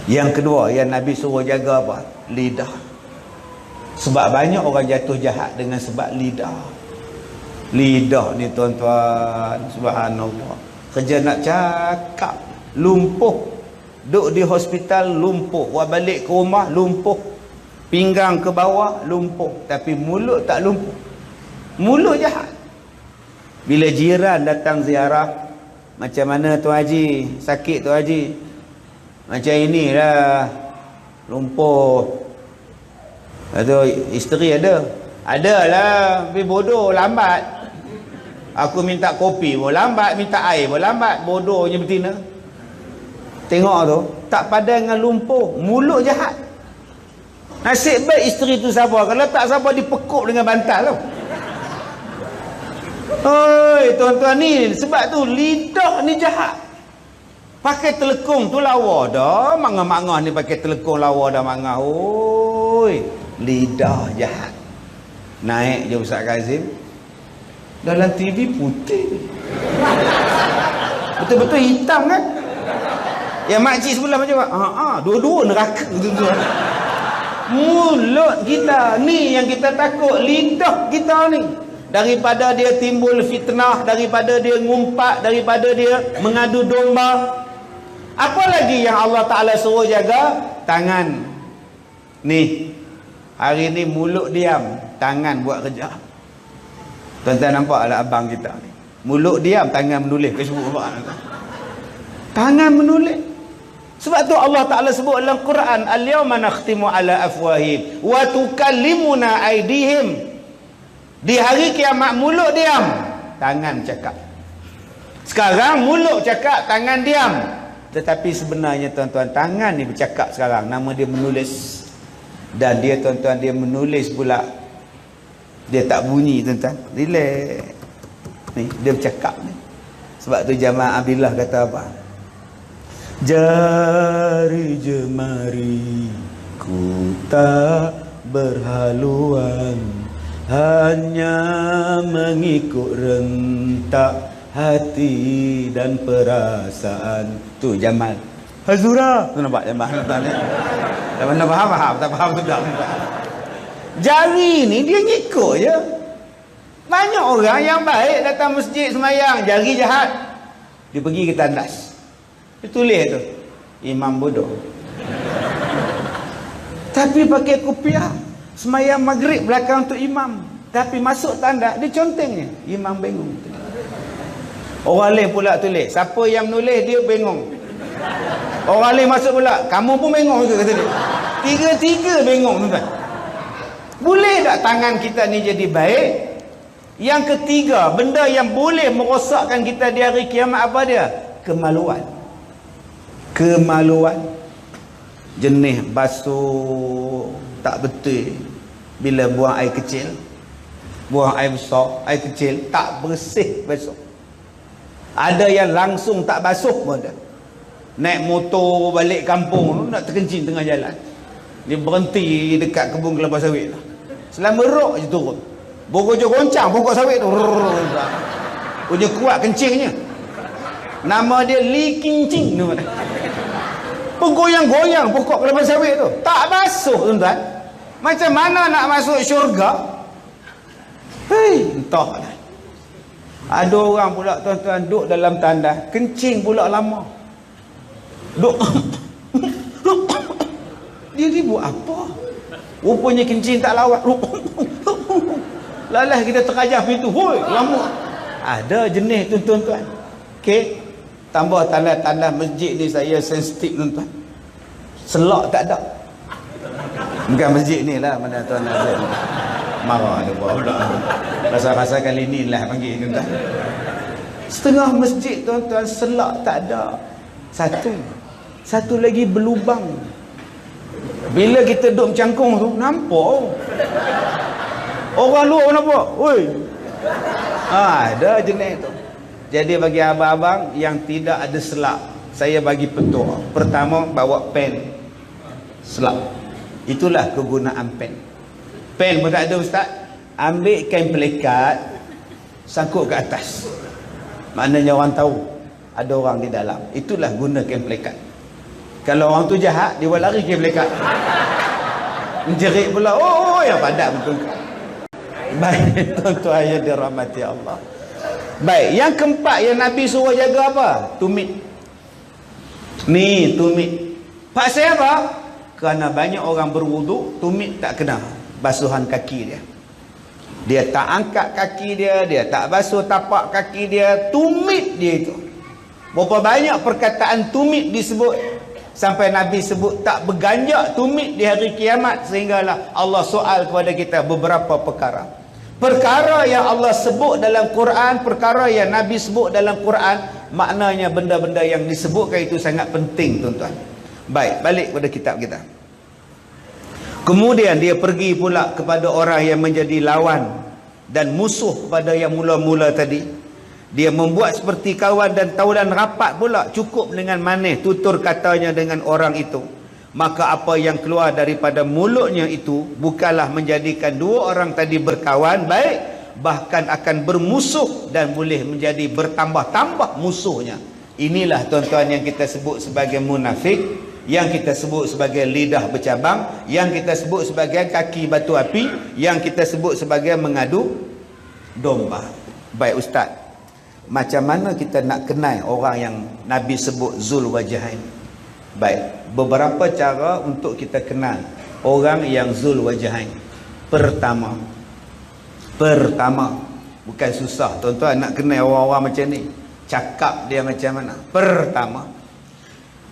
Yang kedua yang Nabi suruh jaga apa? Lidah. Sebab banyak orang jatuh jahat dengan sebab lidah. Lidah ni tuan-tuan, subhanallah. Kerja nak cakap lumpuh. Duduk di hospital lumpuh, buat balik ke rumah lumpuh, pinggang ke bawah lumpuh, tapi mulut tak lumpuh. Mulut jahat. Bila jiran datang ziarah, macam mana Tuan Haji, sakit Tuan Haji, macam inilah, lumpuh. Atau isteri adalah, tapi bodoh, lambat. Aku minta kopi pun lambat, minta air pun lambat, bodohnya betina. Tengok tu, tak padan dengan lumpuh, mulut jahat. Nasib baik isteri tu sabar, kalau tak sabar dipekuk dengan bantal tu. Oi, tuan-tuan ni, sebab tu lidah ni jahat. Pakai telekung tu lawa dah, mangah-mangah ni pakai telekung lawa dah mangah. Oi, lidah jahat. Naik je Ustaz Kazim, dalam TV putih, betul-betul hitam kan. Yang makcik sebelah macam apa? Dua-dua neraka tu. Mulut kita ni yang kita takut, lidah kita ni. Daripada dia timbul fitnah, daripada dia ngumpat, daripada dia mengadu domba. Apa lagi yang Allah Ta'ala suruh jaga? Tangan. Ni, hari ni mulut diam, tangan buat kerja. Tuan-tuan nampak lah abang kita ni. Mulut diam, tangan menulis. Tangan menulis. Sebab tu Allah Ta'ala sebut dalam Quran, al-yawma nakhtimu ala afwahim wa tukallimuna aydihim. Di hari kiamat mulut diam, tangan cakap. Sekarang mulut cakap, tangan diam. Tetapi sebenarnya tuan-tuan, tangan ni bercakap sekarang, nama dia menulis. Dan dia tuan-tuan, dia menulis pula, dia tak bunyi tuan-tuan, relax ni, dia bercakap ni. Sebab tu jamaah Abillah kata apa? Jari jemari ku tak berhaluan, hanya mengikut rentak hati dan perasaan. Tu Jamal Hazura. Tu nampak Jamal ni. Tak mana faham, tak faham tu dah. Jari ni dia ngikut je. Banyak orang yang baik datang masjid semayang, jari jahat. Dia pergi ke tandas, dia tulis tu, imam bodoh. Tapi pakai kopiah, semayang maghrib belakang tu imam. Tapi masuk tanda, dia contengnya, imam bingung. Orang lain pula tulis, siapa yang menulis dia bingung. Orang lain masuk pula, kamu pun bingung juga kata dia. Tiga-tiga bingung tuan-tuan. Boleh tak tangan kita ni jadi baik? Yang ketiga, benda yang boleh merosakkan kita di hari kiamat apa dia? Kemaluan. Kemaluan. Jenis basuh tak betul, bila buang air kecil, buang air besar, air kecil tak bersih basuh. Ada yang langsung tak basuh pun ada. Naik motor balik kampung nak terkencing tengah jalan, dia berhenti dekat kebun kelapa sawit lah. Selama rok je turun, bogojo goncang pokok sawit tu, punya kuat kencingnya. Nama dia Li Kincing tu. Penggoyang-goyang pokok kelapa sawit tu, tak basuh tuan-tuan. Macam mana nak masuk syurga? Hei, entahlah. Ada orang pula tuan-tuan duduk dalam tandas, kencing pula lama. Duduk dia ni buat apa? Rupanya kencing tak lawat. Lalah kita terajah pintu, hoi, lama. Ada jenis tu tuan-tuan. Okey, tambah tanda-tanda masjid ni saya sensitif tuan-tuan. Selak tak ada. Bukan masjid ni lah, mana tuan Nazir marah dia buat pula. Rasa-rasa kali ni lah panggil tuan-tuan. Setengah masjid tuan-tuan selak tak ada. Satu lagi berlubang. Bila kita duduk mencangkung tu, nampak orang luar nampak. Oi, ada jenis tu. Jadi bagi abang-abang yang tidak ada selak, saya bagi petua. Pertama, bawa pen selak. Itulah kegunaan pen. Pen pun tak ada ustaz, ambil kain pelikat, sangkut ke atas, maknanya orang tahu ada orang di dalam. Itulah guna kain pelikat. Kalau orang tu jahat, dia buat lari ke belakang. Menjerit pula, oh yang padat betul. Baik, tuan-tuan yang dirahmati Allah. Baik, yang keempat yang Nabi suruh jaga apa? Tumit. Ni tumit. Pasal apa? Kerana banyak orang berwuduk, tumit tak kena basuhan kaki dia. Dia tak angkat kaki dia, dia tak basuh tapak kaki dia, tumit dia itu. Berapa banyak perkataan tumit disebut, sampai Nabi sebut tak berganjak tumit di hari kiamat, sehinggalah Allah soal kepada kita beberapa perkara. Perkara yang Allah sebut dalam Quran, perkara yang Nabi sebut dalam Quran, maknanya benda-benda yang disebutkan itu sangat penting, tuan-tuan. Baik, balik kepada kitab kita. Kemudian dia pergi pula kepada orang yang menjadi lawan dan musuh kepada yang mula-mula tadi. Dia membuat seperti kawan dan taulan rapat pula, cukup dengan manis tutur katanya dengan orang itu. Maka apa yang keluar daripada mulutnya itu bukanlah menjadikan dua orang tadi berkawan, baik, bahkan akan bermusuh dan boleh menjadi bertambah-tambah musuhnya. Inilah tuan-tuan yang kita sebut sebagai munafik, yang kita sebut sebagai lidah bercabang, yang kita sebut sebagai kaki batu api, yang kita sebut sebagai mengadu domba. Baik ustaz, macam mana kita nak kenal orang yang Nabi sebut Zul Wajahain? Baik, beberapa cara untuk kita kenal orang yang Zul Wajahain. Pertama, bukan susah tuan-tuan nak kenal orang-orang macam ni. Cakap dia macam mana? Pertama,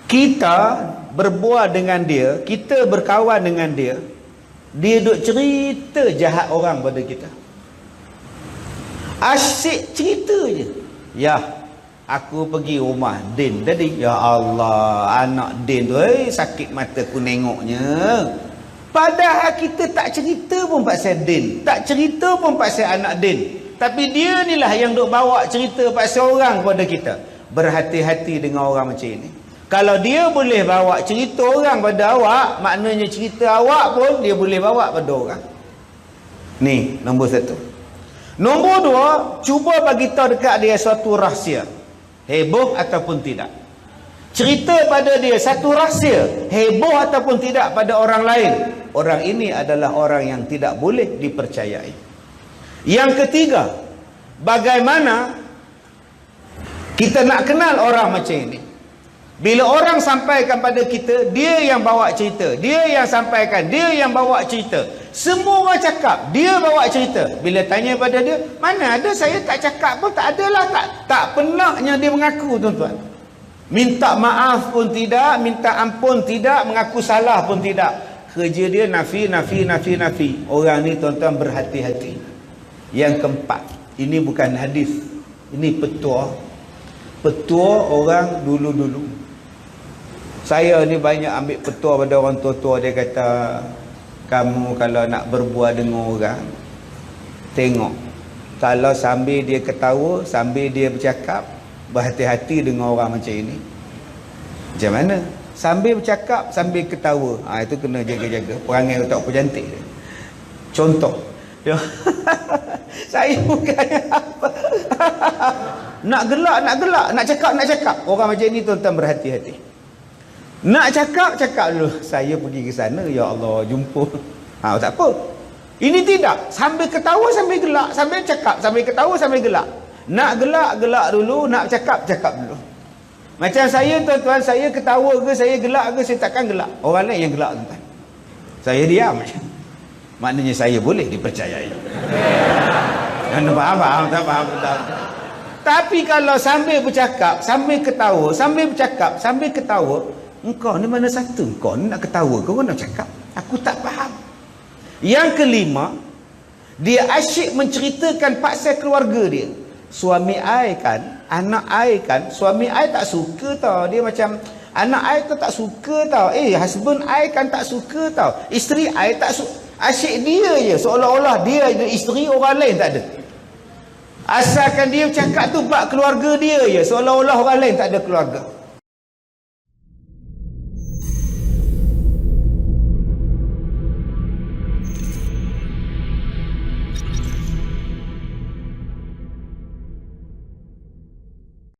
kita berbual dengan dia, kita berkawan dengan dia, dia duk cerita jahat orang pada kita. Asyik cerita je. Ya, aku pergi rumah Din tadi. Ya Allah, anak Din tu sakit mata aku nengoknya. Padahal kita tak cerita pun pasal Din, tak cerita pun pasal anak Din, tapi dia ni lah yang duk bawa cerita pasal orang kepada kita. Berhati-hati dengan orang macam ini. Kalau dia boleh bawa cerita orang pada awak, maknanya cerita awak pun dia boleh bawa pada orang. Ni nombor satu. Nombor dua, cuba bagi tahu dekat dia suatu rahsia, heboh ataupun tidak. Cerita pada dia satu rahsia, heboh ataupun tidak pada orang lain. Orang ini adalah orang yang tidak boleh dipercayai. Yang ketiga, bagaimana kita nak kenal orang macam ini? Bila orang sampaikan pada kita, dia yang bawa cerita, dia yang sampaikan, dia yang bawa cerita. Semua orang cakap, dia bawa cerita. Bila tanya pada dia, mana ada, saya tak cakap pun, tak adalah, tak pernahnya dia mengaku, tuan-tuan. Minta maaf pun tidak, minta ampun tidak, mengaku salah pun tidak. Kerja dia nafi. Orang ni tuan-tuan berhati-hati. Yang keempat, ini bukan hadis, ini petua orang dulu-dulu. Saya ni banyak ambil petua pada orang tua-tua. Dia kata, kamu kalau nak berbual dengan orang, tengok, kalau sambil dia ketawa, sambil dia bercakap, berhati-hati dengan orang macam ini. Macam mana? Sambil bercakap, sambil ketawa, itu kena jaga-jaga. Perangai tak apa cantik dia. Contoh, saya bukannya apa nak gelak, nak cakap. Orang macam ni tuan-tuan berhati-hati. Nak cakap dulu, saya pergi ke sana, ya Allah, jumpa. Tak apa. Ini tidak, sambil ketawa sambil gelak, sambil cakap sambil ketawa sambil gelak. Nak gelak dulu, nak cakap dulu. Macam saya tuan-tuan, saya ketawa ke, saya gelak ke, saya takkan gelak. Orang lain yang gelak tuan-tuan. Saya diam. Maknanya saya boleh dipercayai. Anda faham? Tak faham. Tapi kalau sambil bercakap, sambil ketawa, sambil bercakap, sambil ketawa, engkau ni mana satu? Engkau ni nak ketawa, kau nak cakap? Aku tak faham. Yang kelima, dia asyik menceritakan pasal keluarga dia. Suami ai kan, anak ai kan, suami ai tak suka tau. Dia macam, anak ai tu tak suka tau. Husband ai kan tak suka tau. Isteri ai tak suka. Asyik dia je, seolah-olah dia ada isteri, orang lain tak ada. Asalkan dia cakap tu bab keluarga dia je, seolah-olah orang lain tak ada keluarga.